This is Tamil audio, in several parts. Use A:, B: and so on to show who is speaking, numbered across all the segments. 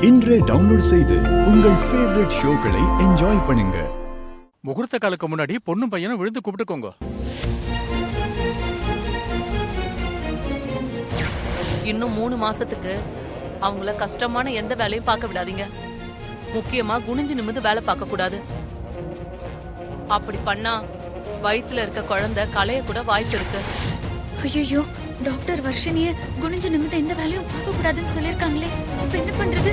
A: இன்றே டவுன்லோட் செய்து உங்கள் ஃபேவரட் ஷோக்களை என்ஜாய் பண்ணுங்க.
B: முகூர்த்த காலுக்கு முன்னாடி பொண்ணும் பையனும் விழுந்து கூப்பிட்டுக்கோங்க.
C: இன்னும் 3 மாசத்துக்கு அவங்கள கஷ்டமான எந்த வேலையும் பார்க்க விடாதீங்க. முக்கியமா குனிஞ்சு நிமிந்து வேலை பார்க்க கூடாது. அப்படி பண்ணா வயித்துல இருக்க குழந்தை கலைய கூட வாய்ப்பு இருக்கு.
D: ஐயோ, டாக்டர் வர்ஷினிய குனிஞ்சு நிமிந்து எந்த வேலையும் பார்க்க கூடாதுன்னு சொல்லிருக்காங்களே, இப்ப என்ன பண்றது?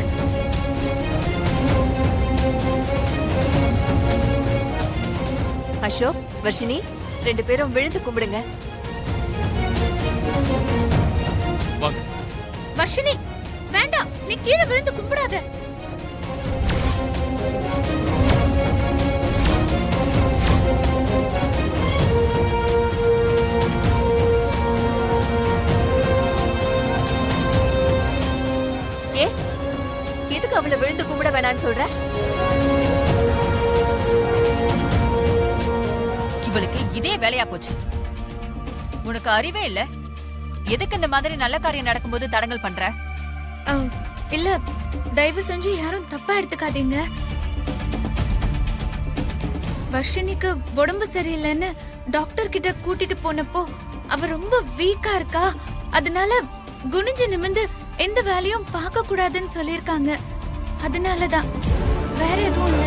E: அசோக், வர்ஷினி 2 பேரும் விழுந்து கும்பிடுங்க.
D: வர்ஷினி வேண்டாம், நீ கீழே விழுந்து கும்பிடாத.
E: ஏ, எதுக்கு அவளை விழுந்து கும்பிட வேணான்னு சொல்ற?
F: இவளுக்கு இதே வேலையா போச்சு. உனக்கு அறிவே இல்ல. எதுக்கு இந்த மாதிரி நல்ல காரியம் நடக்கும்போது தடங்கல் பண்ற?
D: இல்ல, தயவு செஞ்சு யாரும் தப்பா எடுத்துக்காதீங்க. வர்ஷினிக்கு உடம்பு சரியில்லைன்னு டாக்டர் கிட்ட கூட்டிட்டு போனப்போ அவ ரொம்ப வீக்கா இருக்கா, அதனால குனிஞ்சு நிமிந்து எந்த வேலையும் பார்க்க கூடாதுன்னு சொல்லிருக்காங்க. அதனாலதான், வேற எதுவும் இல்ல.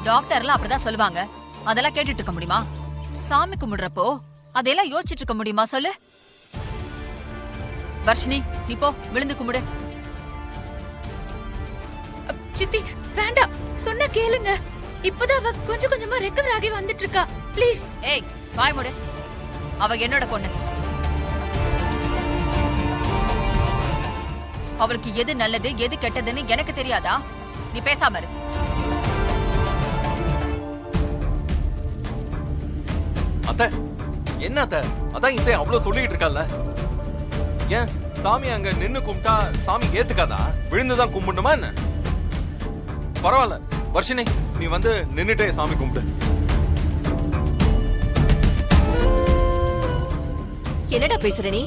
F: டாக்டர்லாம் அப்படிதான் சொல்லுவாங்க. அதெல்லாம் கேட்டுட்டு இருக்க முடியுமா? சாமி கும்பிடுறப்போ அதெல்லாம் யோசிச்சுட்டு இருக்க முடியுமா சொல்லு? வர்ஷினி, நீ போ, விழுந்து கும்பிடு.
D: சித்தி வேண்டாம், சொன்ன கேளுங்க. இப்பதான் அவ கொஞ்சம் கொஞ்சமா ரெக்கவர் ஆகி வந்துட்டு இருக்கா. ப்ளீஸ்.
F: ஏய், வாய் மூடு. அவ என்னோட பொண்ணு. அவளுக்கு எது நல்லது எது கெட்டதுன்னு எனக்கு தெரியாதா? நீ பேசாம இரு.
G: அத்தை, என்ன அத்தை? அதான் இசை அவ்வளவு சொல்லிட்டு இருக்கல்ல. ஏன் சாமி அங்க நின்னு கும்பிட்டா சாமி ஏத்துக்காதா? விழுந்துதான் கும்பிடணுமா என்ன? பரவாயில்ல வர்ஷினி, நீ வந்து நின்னுட்டே சாமி கும்பிடு.
E: என்னடா பேசுற நீ?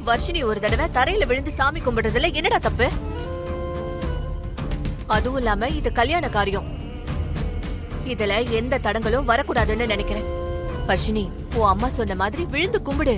E: வர்ஷினி ஒரு தடவை தரையில விழுந்து சாமி கும்பிடுறதுல என்னடா தப்பு? அதுவும் இல்லாம இது கல்யாண காரியம். இதுல எந்த தடங்களும் வரக்கூடாதுன்னு நினைக்கிறேன். வர்ஷினி, உன் அம்மா சொன்ன மாதிரி விழுந்து கும்பிடு.